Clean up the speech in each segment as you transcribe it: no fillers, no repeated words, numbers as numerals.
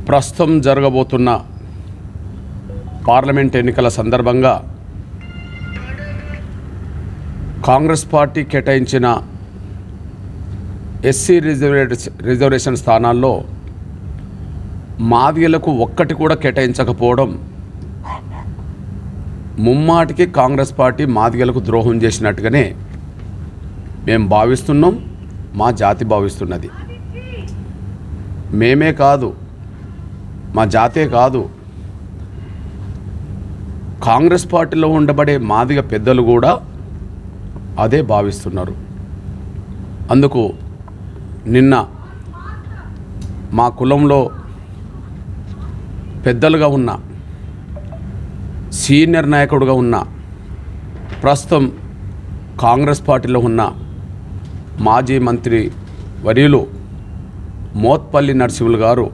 ప్రస్తుతం జరగబోతున్న పార్లమెంట్ ఎన్నికల సందర్భంగా కాంగ్రెస్ పార్టీ కేటాయించిన ఎస్సీ రిజర్వేషన్ స్థానాల్లో మాదిగలకు ఒక్కటి కూడా కేటాయించకపోవడం ముమ్మాటికి కాంగ్రెస్ పార్టీ మాదిగలకు ద్రోహం చేసినట్టుగానే మేము భావిస్తున్నాం, మా జాతి భావిస్తున్నది. మేమే కాదు, మా జాతే కాదు, కాంగ్రెస్ పార్టీలో ఉండబడే మాదిగ పెద్దలు కూడా అదే భావిస్తున్నారు. అందుకు నిన్న మా కులంలో పెద్దలుగా ఉన్న, సీనియర్ నాయకుడుగా ఉన్న, ప్రస్తుతం కాంగ్రెస్ పార్టీలో ఉన్న మాజీ మంత్రి వర్యులు మోత్పల్లి నరసింహులు గారు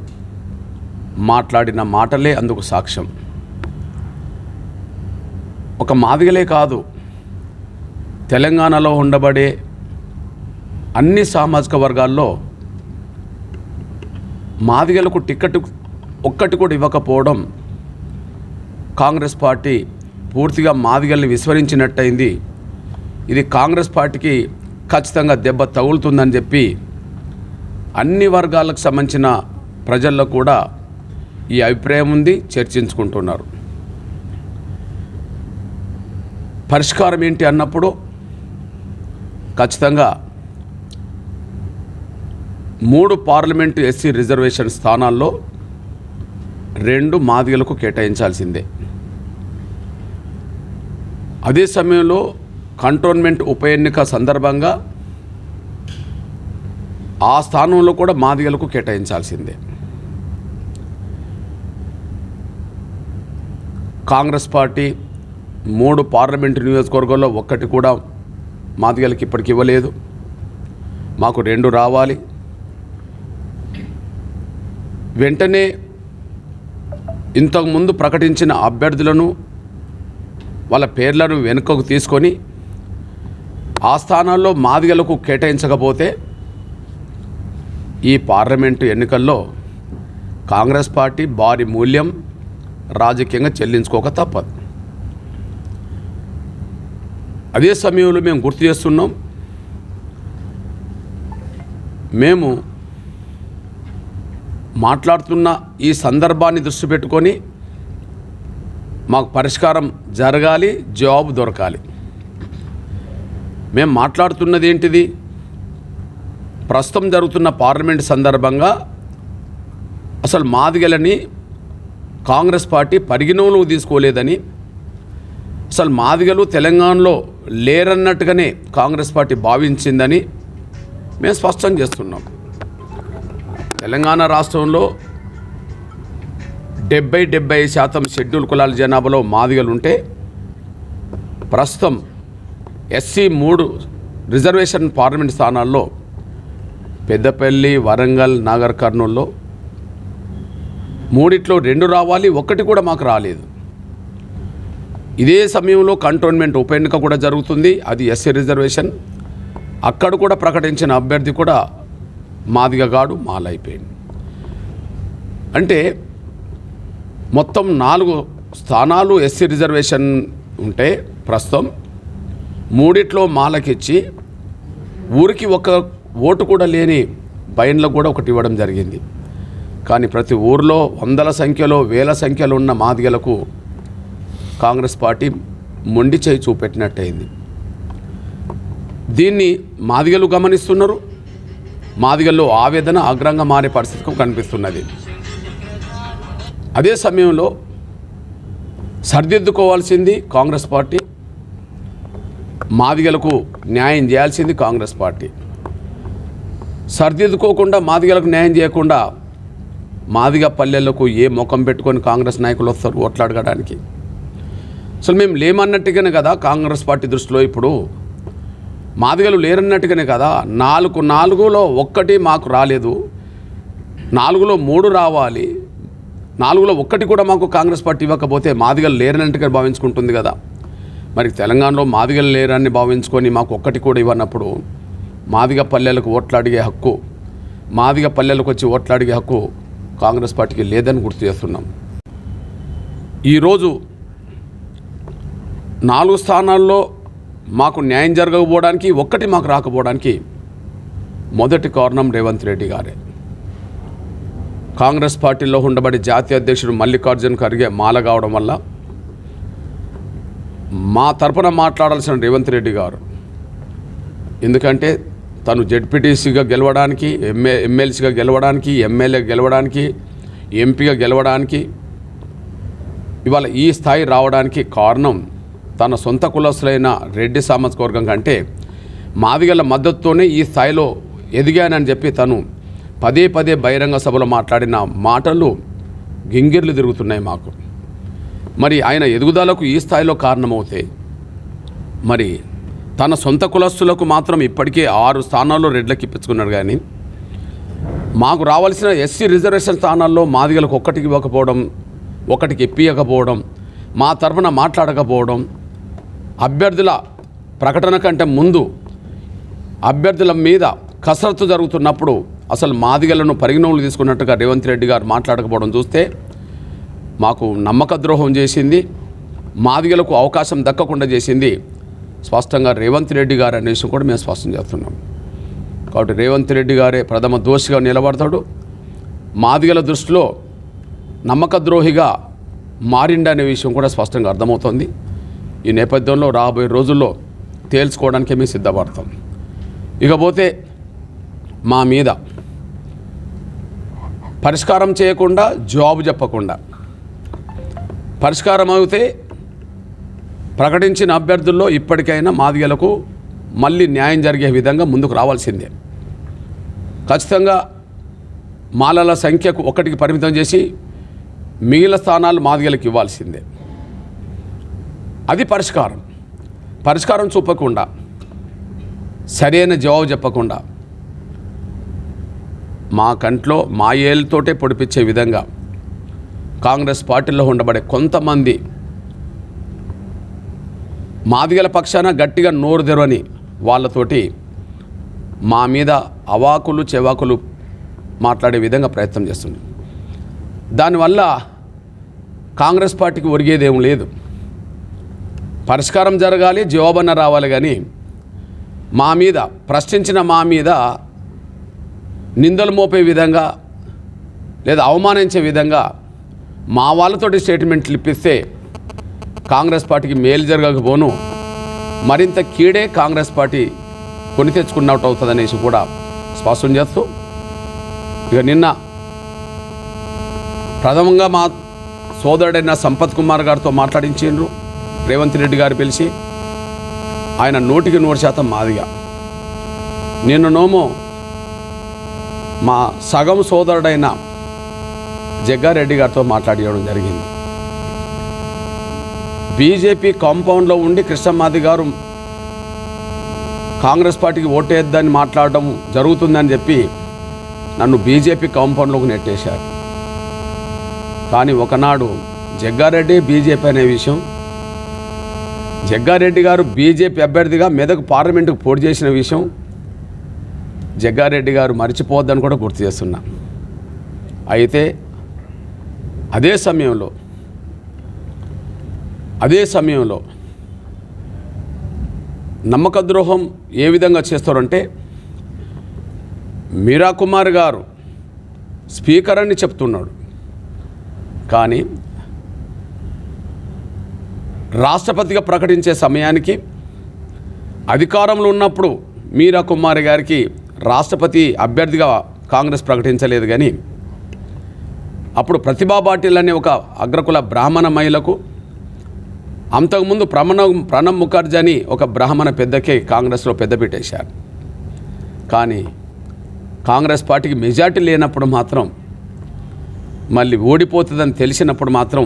మాట్లాడిన మాటలే అందుకు సాక్ష్యం. ఒక మాదిగలే కాదు, తెలంగాణలో ఉండబడే అన్ని సామాజిక వర్గాల్లో మాదిగలకు టికెట్ ఒక్కటి కూడా ఇవ్వకపోవడం కాంగ్రెస్ పార్టీ పూర్తిగా మాదిగల్ని విస్మరించినట్టయింది. ఇది కాంగ్రెస్ పార్టీకి ఖచ్చితంగా దెబ్బ తగులుతుందని చెప్పి అన్ని వర్గాలకు సంబంధించిన ప్రజల్లో కూడా ఈ అభిప్రాయం ఉంది, చర్చించుకుంటున్నారు. పరిష్కారం ఏంటి అన్నప్పుడు ఖచ్చితంగా 3 పార్లమెంటు ఎస్సీ రిజర్వేషన్ స్థానాల్లో 2 మాదిగలకు కేటాయించాల్సిందే. అదే సమయంలో కంటోన్మెంట్ ఉప ఎన్నిక సందర్భంగా ఆ స్థానంలో కూడా మాదిగలకు కేటాయించాల్సిందే. కాంగ్రెస్ పార్టీ 3 పార్లమెంటు నియోజకవర్గాల్లో ఒక్కటి కూడా మాదిగలకి ఇప్పటికి ఇవ్వలేదు. మాకు 2 రావాలి. వెంటనే ఇంతకుముందు ప్రకటించిన అభ్యర్థులను వాళ్ళ పేర్లను వెనుకకు తీసుకొని ఆ స్థానాల్లో మాదిగలకు కేటాయించకపోతే ఈ పార్లమెంటు ఎన్నికల్లో కాంగ్రెస్ పార్టీ భారీ మూల్యం రాజకీయంగా చెల్లించుకోక తప్పదు. అదే సమయంలో మేము గుర్తు చేస్తున్నాం, మేము మాట్లాడుతున్న ఈ సందర్భాన్ని దృష్టి పెట్టుకొని మాకు పరిష్కారం జరగాలి, జవాబు దొరకాలి. మేము మాట్లాడుతున్నది ఏంటిది? ప్రస్తుతం జరుగుతున్న పార్లమెంట్ సందర్భంగా అసలు మాదిగలని కాంగ్రెస్ పార్టీ పరిగణలోకి తీసుకోలేదని, అసలు మాదిగలు తెలంగాణలో లేరన్నట్టుగానే కాంగ్రెస్ పార్టీ భావించిందని మేము స్పష్టం చేస్తున్నాం. తెలంగాణ రాష్ట్రంలో 70% షెడ్యూల్ కులాల జనాభాలో మాదిగలు ఉంటే ప్రస్తుతం ఎస్సీ 3 రిజర్వేషన్ పార్లమెంట్ స్థానాల్లో పెద్దపల్లి, వరంగల్, నాగర్ కర్నూల్లో 3 2 రావాలి, 1 కూడా మాకు రాలేదు. ఇదే సమయంలో కంటోన్మెంట్ ఉప ఎన్నిక కూడా జరుగుతుంది, అది ఎస్సీ రిజర్వేషన్. అక్కడ కూడా ప్రకటించిన అభ్యర్థి కూడా మాదిగగాడు మాలైపోయింది. అంటే మొత్తం 4 స్థానాలు ఎస్సీ రిజర్వేషన్ ఉంటే ప్రస్తుతం 3 మాలకిచ్చి ఊరికి 1 ఓటు కూడా లేని బయన్లకు కూడా 1 ఇవ్వడం జరిగింది. కానీ ప్రతి ఊరిలో వందల సంఖ్యలో, వేల సంఖ్యలో ఉన్న మాదిగలకు కాంగ్రెస్ పార్టీ మొండి చేయి చూపెట్టినట్టయింది. దీన్ని మాదిగలు గమనిస్తున్నారు. మాదిగల్లో ఆవేదన అగ్రంగా మారే పరిస్థితికి కనిపిస్తున్నది. అదే సమయంలో సరిదిద్దుకోవాల్సింది కాంగ్రెస్ పార్టీ, మాదిగలకు న్యాయం చేయాల్సింది కాంగ్రెస్ పార్టీ. సరిదిద్దుకోకుండా మాదిగలకు న్యాయం చేయకుండా మాదిగ పల్లెలకు ఏ ముఖం పెట్టుకొని కాంగ్రెస్ నాయకులు వస్తారు ఓట్లాడడానికి? అసలు మేము లేమన్నట్టుగానే కదా కాంగ్రెస్ పార్టీ దృష్టిలో ఇప్పుడు మాదిగలు లేరన్నట్టుగానే కదా. 4లో 1 మాకు రాలేదు, 4లో 3 రావాలి, 4లో 1 కూడా మాకు కాంగ్రెస్ పార్టీ ఇవ్వకపోతే మాదిగలు లేరన్నట్టుగా భావించుకుంటుంది కదా. మరి తెలంగాణలో మాదిగలు లేరని భావించుకొని మాకు 1 కూడా ఇవ్వనప్పుడు మాదిగ పల్లెలకు ఓట్లు అడిగే హక్కు, మాదిగ పల్లెలకు వచ్చి ఓట్లు అడిగే హక్కు కాంగ్రెస్ పార్టీకి లేదని గుర్తు చేస్తున్నాం. ఈరోజు 4 స్థానాల్లో మాకు న్యాయం జరగకపోవడానికి, ఒక్కటి మాకు రాకపోవడానికి మొదటి కారణం రేవంత్ రెడ్డి గారే. కాంగ్రెస్ పార్టీలో ఉండబడి జాతీయ అధ్యక్షుడు మల్లికార్జున్ ఖర్గే మాల కావడం వల్ల మా తరపున మాట్లాడాల్సిన రేవంత్ రెడ్డి గారు, ఎందుకంటే తను జెడ్పీటీసీగా గెలవడానికి, ఎమ్మెల్సీగా గెలవడానికి, ఎమ్మెల్యే గెలవడానికి, ఎంపీగా గెలవడానికి, ఇవాళ ఈ స్థాయి రావడానికి కారణం తన సొంత కులస్తులైన రెడ్డి సామాజిక వర్గం కంటే మాదిగల మద్దతుతోనే ఈ స్థాయిలో ఎదిగానని చెప్పి తను పదే పదే బహిరంగ సభలో మాట్లాడిన మాటలు గింగిర్లు తిరుగుతున్నాయి మాకు. మరి ఆయన ఎదుగుదలకు ఈ స్థాయిలో కారణమవుతే, మరి తన సొంత కులస్తులకు మాత్రం ఇప్పటికే 6 స్థానాల్లో రెడ్లకు ఇప్పించుకున్నాడు. కానీ మాకు రావాల్సిన ఎస్సీ రిజర్వేషన్ స్థానాల్లో మాదిగలకు ఒక్కటికి ఇవ్వకపోవడం, ఒకటికి ఇప్పియకపోవడం, మా తరఫున మాట్లాడకపోవడం, అభ్యర్థుల ప్రకటన కంటే ముందు అభ్యర్థుల మీద కసరత్తు జరుగుతున్నప్పుడు అసలు మాదిగలను పరిగణనలోకి తీసుకున్నట్టుగా రేవంత్ రెడ్డి గారు మాట్లాడకపోవడం చూస్తే మాకు నమ్మక ద్రోహం చేసింది, మాదిగలకు అవకాశం దక్కకుండా చేసింది స్పష్టంగా రేవంత్ రెడ్డి గారు అనే విషయం కూడా మేము స్పష్టం చేస్తున్నాం. కాబట్టి రేవంత్ రెడ్డి గారే ప్రథమ దోషిగా నిలబడతాడు. మాదిగల దృష్టిలో నమ్మక ద్రోహిగా మారిండనే విషయం కూడా స్పష్టంగా అర్థమవుతుంది. ఈ నేపథ్యంలో రాబోయే రోజుల్లో తేల్చుకోవడానికి మేము సిద్ధపడతాం. ఇకపోతే మా మీద పరిష్కారం చేయకుండా, జవాబు చెప్పకుండా, పరిష్కారం అయితే ప్రకటించిన అభ్యర్థుల్లో ఇప్పటికైనా మాదిగలకు మళ్ళీ న్యాయం జరిగే విధంగా ముందుకు రావాల్సిందే. ఖచ్చితంగా మాలల సంఖ్యకు 1కి పరిమితం చేసి మిగిలిన స్థానాలు మాదిగలకు ఇవ్వాల్సిందే. అది పరిష్కారం చూపకుండా, సరైన జవాబు చెప్పకుండా, మా కంట్లో మా ఏళ్ళతోటే పొడిపించే విధంగా కాంగ్రెస్ పార్టీలో ఉండబడే కొంతమంది మాదిగల పక్షాన గట్టిగా నోరు తెరవని వాళ్ళతోటి మా మీద అవాకులు చెవాకులు మాట్లాడే విధంగా ప్రయత్నం చేస్తుంది. దానివల్ల కాంగ్రెస్ పార్టీకి ఒరిగేదేం లేదు. పరిష్కారం జరగాలి, జవాబన్న రావాలి. కానీ మా మీద ప్రశ్నించిన మా మీద నిందలు మోపే విధంగా లేదా అవమానించే విధంగా మా వాళ్ళతోటి స్టేట్మెంట్లు ఇప్పిస్తే కాంగ్రెస్ పార్టీకి మేలు జరగకపోను, మరింత కీడే కాంగ్రెస్ పార్టీ కొని తెచ్చుకున్నట్టు అవుతుందనేసి కూడా స్పష్టం చేస్తూ, ఇక నిన్న ప్రథమంగా మా సోదరుడైన సంపత్ కుమార్ గారితో మాట్లాడించిండ్రు రేవంత్ రెడ్డి గారు పిలిచి. ఆయన 100% మాదిగా. నిన్ననోమో మా సగం సోదరుడైన జగ్గారెడ్డి గారితో మాట్లాడడం జరిగింది. బీజేపీ కాంపౌండ్లో ఉండి కృష్ణమాది గారు కాంగ్రెస్ పార్టీకి ఓటేద్దని మాట్లాడడం జరుగుతుందని చెప్పి నన్ను బీజేపీ కాంపౌండ్లోకి నెట్టేశారు. కానీ ఒకనాడు జగ్గారెడ్డి బీజేపీ అనే విషయం, జగ్గారెడ్డి గారు బీజేపీ అభ్యర్థిగా మెదక్ పార్లమెంటుకు పోటీ చేసిన విషయం జగ్గారెడ్డి గారు మర్చిపోవద్దని కూడా గుర్తు చేస్తున్నా. అయితే అదే సమయంలో నమ్మక ద్రోహం ఏ విధంగా చేస్తారంటే, మీరా కుమార్ గారు స్పీకర్ అని చెప్తున్నాడు, కానీ రాష్ట్రపతిగా ప్రకటించే సమయానికి అధికారంలో ఉన్నప్పుడు మీరా కుమార్ గారికి రాష్ట్రపతి అభ్యర్థిగా కాంగ్రెస్ ప్రకటించలేదు. కానీ అప్పుడు ప్రతిభా పాటిల్ అనే ఒక అగ్రకుల బ్రాహ్మణ మహిళకు, అంతకుముందు ప్రణబ్ ముఖర్జీ అని ఒక బ్రాహ్మణ పెద్దకే కాంగ్రెస్లో పెద్దపీటేశారు. కానీ కాంగ్రెస్ పార్టీకి మెజార్టీ లేనప్పుడు మాత్రం, మళ్ళీ ఓడిపోతుందని తెలిసినప్పుడు మాత్రం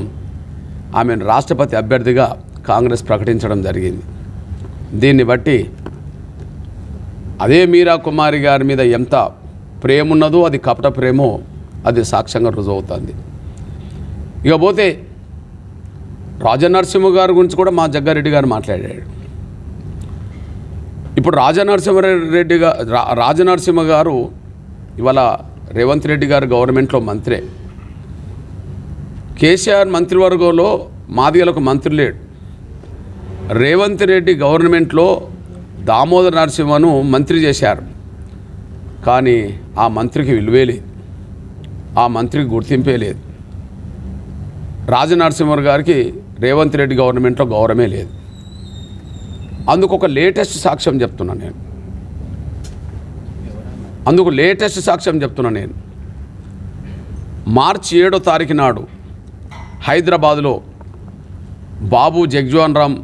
ఆమెను రాష్ట్రపతి అభ్యర్థిగా కాంగ్రెస్ ప్రకటించడం జరిగింది. దీన్ని బట్టి అదే మీరా కుమారి గారి మీద ఎంత ప్రేమ ఉన్నదో, అది కపట ప్రేమో అది సాక్ష్యంగా రుజువుతుంది. ఇకపోతే రాజనరసింహ గారి గురించి కూడా మా జగ్గారెడ్డి గారు మాట్లాడాడు. ఇప్పుడు రాజనరసింహ గారు ఇవాళ రేవంత్ రెడ్డి గారు గవర్నమెంట్లో మంత్రే. కేసీఆర్ మంత్రివర్గంలో మాదిగలకు మంత్రి లేడు. రేవంత్ రెడ్డి గవర్నమెంట్లో దామోదర్ నరసింహను మంత్రి చేశారు. కానీ ఆ మంత్రికి విలువే లేదు, ఆ మంత్రికి గుర్తింపే లేదు. రాజనరసింహర్ గారికి రేవంత్ రెడ్డి గవర్నమెంట్లో గౌరవమే లేదు. అందుకు ఒక లేటెస్ట్ సాక్ష్యం చెప్తున్నాను నేను. మార్చి 7వ తారీఖు నాడు హైదరాబాదులో బాబు జగ్జీవన్ రామ్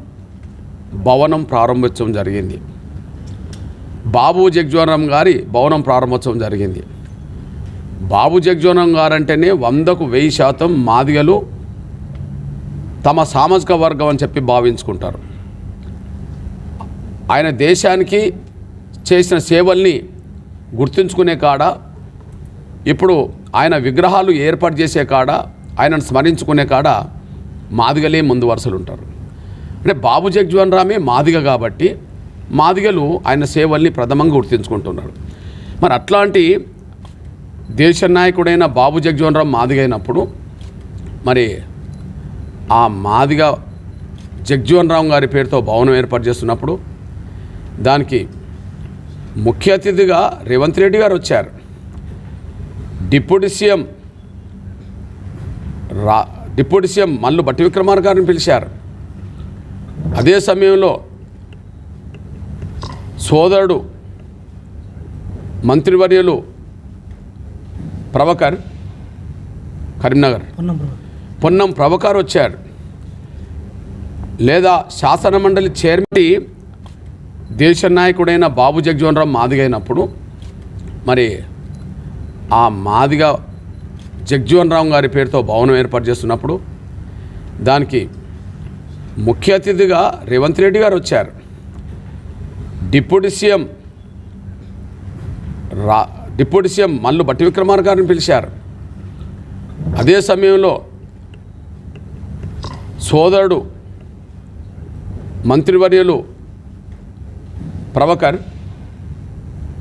భవనం ప్రారంభోత్సవం జరిగింది. బాబు జగ్జీవన్ రామ్ గారి భవనం ప్రారంభోత్సవం జరిగింది. బాబు జగ్జీవన్ రామ్ గారు అంటేనే 100కు 1000% మాదిగలు తమ సామాజిక వర్గం అని చెప్పి భావించుకుంటారు. ఆయన దేశానికి చేసిన సేవల్ని గుర్తుంచుకునే కాడ, ఇప్పుడు ఆయన విగ్రహాలు ఏర్పాటు చేసే కాడ, ఆయనను స్మరించుకునే కాడ మాదిగలే ముందు వరుసలు ఉంటారు. అంటే బాబు జగ్జీవన్ రామే మాదిగ కాబట్టి మాదిగలు ఆయన సేవల్ని ప్రథమంగా గుర్తించుకుంటున్నారు. మరి అట్లాంటి దేశ నాయకుడైన బాబు జగ్జీవన్ రామ్ మాదిగ అయినప్పుడు, మరి ఆ మాదిగ జగ్జీవన్ రామ్ గారి పేరుతో భవనం ఏర్పాటు చేస్తున్నప్పుడు దానికి ముఖ్య అతిథిగా రేవంత్ రెడ్డి గారు వచ్చారు. డిప్యూటీ సీఎం మల్లు భట్టి విక్రమార్క గారిని పిలిచారు. అదే సమయంలో సోదరుడు మంత్రివర్యులు ప్రభాకర్, కరీంనగర్ పొన్నం ప్రభాకర్ వచ్చారు. లేదా శాసనమండలి చైర్మన్ దేశ నాయకుడైన బాబు జగ్జీవన్ రామ్ మాదిగ అయినప్పుడు, మరి ఆ మాదిగ జగ్జీవన్ రామ్ గారి పేరుతో భవనం ఏర్పాటు చేస్తున్నప్పుడు దానికి ముఖ్య అతిథిగా రేవంత్ రెడ్డి గారు వచ్చారు. డిప్యూటీ సీఎం మల్లు భట్టి విక్రమార్క గారిని పిలిచారు. అదే సమయంలో సోదరుడు మంత్రివర్యులు ప్రభాకర్,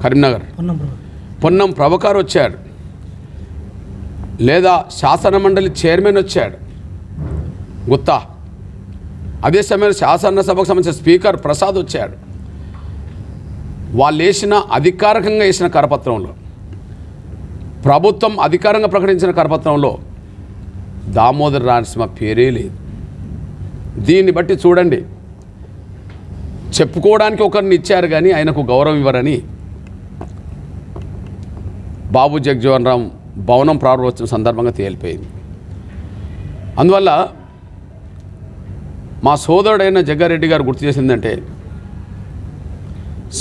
కరీంనగర్ పొన్నం ప్రభాకర్ వచ్చాడు. లేదా శాసనమండలి చైర్మన్ వచ్చాడు గుత్తా. అదే సమయంలో శాసనసభకు సంబంధించిన స్పీకర్ ప్రసాద్ వచ్చాడు. వాళ్ళు అధికారికంగా వేసిన కరపత్రంలో, ప్రభుత్వం అధికారంగా ప్రకటించిన కరపత్రంలో దామోదర్ నరసింహ పేరే లేదు. దీన్ని బట్టి చూడండి, చెప్పుకోవడానికి ఒకరిని ఇచ్చారు కానీ ఆయనకు గౌరవం ఇవ్వరని బాబు జగ్జీవన్ రామ్ భవనం ప్రారంభోత్సవం సందర్భంగా తేలిపోయింది. అందువల్ల మా సోదరుడైన జగ్గారెడ్డి గారు గుర్తు చేసిందంటే,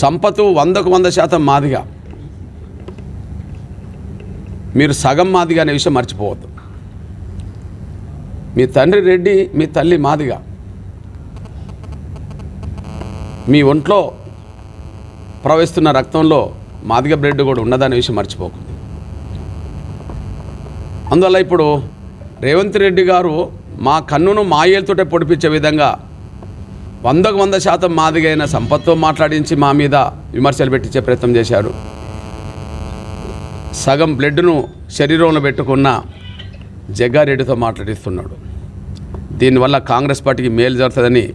సంపత్తు 100కు 100% మాదిగా, మీరు సగం మాదిగా అనే విషయం మర్చిపోవద్దు. మీ తండ్రి రెడ్డి, మీ తల్లి మాదిగా, మీ ఒంట్లో ప్రవహిస్తున్న రక్తంలో మాదిగ బ్లడ్ కూడా ఉన్నదనే విషయం మర్చిపోకండి. అందువల్ల ఇప్పుడు రేవంత్ రెడ్డి గారు మా కన్నును మాయేలతోటే పొడిపించే విధంగా 100కు 100% మాదిగైన సంపత్తో మాట్లాడించి మా మీద విమర్శలు పెట్టించే ప్రయత్నం చేశారు. సగం బ్లడ్ను శరీరంలో పెట్టుకున్న జగ్గారెడ్డితో మాట్లాడిస్తున్నాడు. దీనివల్ల కాంగ్రెస్ పార్టీకి మేలు జరుగుతుందని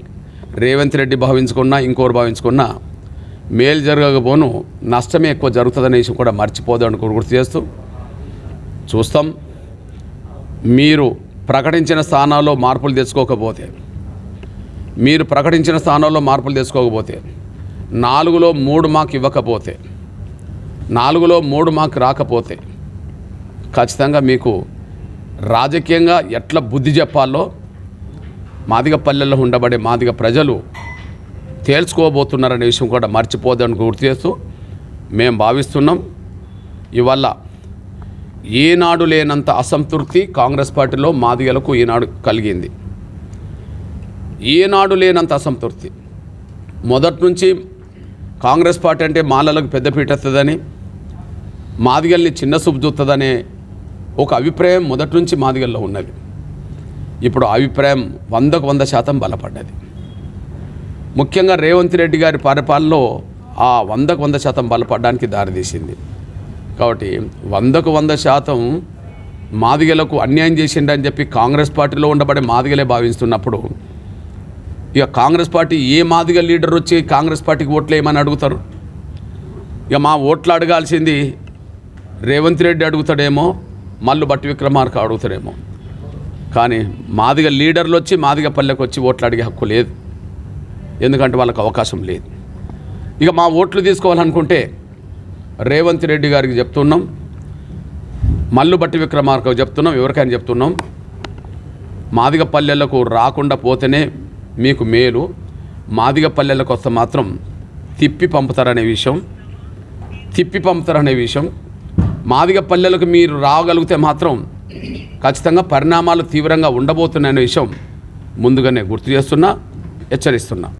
రేవంత్ రెడ్డి భావించుకున్నా, ఇంకోరు భావించుకున్నా మేలు జరగకపోను నష్టమే ఎక్కువ జరుగుతుందనే విషయం కూడా మర్చిపోదని గుర్తు చేస్తూ, చూస్తాం. మీరు ప్రకటించిన స్థానాల్లో మార్పులు తెచ్చుకోకపోతే, 4లో 3 మార్క్ ఇవ్వకపోతే, 4లో 3 మార్క్ రాకపోతే ఖచ్చితంగా మీకు రాజకీయంగా ఎట్లా బుద్ధి చెప్పాలో మాదిగ పల్లెల్లో ఉండబడే మాదిగ ప్రజలు తేల్చుకోబోతున్నారనే విషయం కూడా మర్చిపోదని గుర్తు చేస్తూ, మేము భావిస్తున్నాం ఇవాళ ఈనాడు లేనంత అసంతృప్తి కాంగ్రెస్ పార్టీలో మాదిగలకు ఈనాడు కలిగింది. ఈనాడు లేనంత అసంతృప్తి. మొదటి నుంచి కాంగ్రెస్ పార్టీ అంటే మాలలకు పెద్దపీట ఎత్తదని, మాదిగల్ని చిన్న చూపు చూస్తుందనే ఒక అభిప్రాయం మొదటి నుంచి మాదిగల్లో ఉన్నది. ఇప్పుడు అభిప్రాయం 100కు 100% బలపడ్డది. ముఖ్యంగా రేవంత్ రెడ్డి గారి పరిపాలనలో ఆ 100కు 100% బలపడడానికి దారితీసింది. కాబట్టి 100కు 100% మాదిగలకు అన్యాయం చేసిండని చెప్పి కాంగ్రెస్ పార్టీలో ఉండబడే మాదిగలే భావిస్తున్నప్పుడు ఇక కాంగ్రెస్ పార్టీ ఏ మాదిగ లీడర్ వచ్చి కాంగ్రెస్ పార్టీకి ఓట్లు వేయమని అడుగుతారు? ఇక మా ఓట్లు అడగాల్సింది రేవంత్ రెడ్డి అడుగుతాడేమో, మల్లు భట్టి విక్రమార్క అడుగుతాడేమో, కానీ మాదిగ లీడర్లు వచ్చి మాదిగ పల్లెకి వచ్చి ఓట్లు అడిగే హక్కు లేదు, ఎందుకంటే వాళ్ళకి అవకాశం లేదు. ఇక మా ఓట్లు తీసుకోవాలనుకుంటే రేవంత్ రెడ్డి గారికి చెప్తున్నాం, మల్లు భట్టి విక్రమార్కకు చెప్తున్నాం, ఎవరికైనా చెప్తున్నాం, మాదిగ పల్లెలకు రాకుండా పోతేనే మీకు మేలు, మాదిగ పల్లెలకు వస్తే మాత్రం తిప్పి పంపుతారనే విషయం, మాదిగ పల్లెలకు మీరు రాగలిగితే మాత్రం ఖచ్చితంగా పరిణామాలు తీవ్రంగా ఉండబోతున్నాయనే విషయం ముందుగానే గుర్తు చేస్తున్నా, హెచ్చరిస్తున్నా.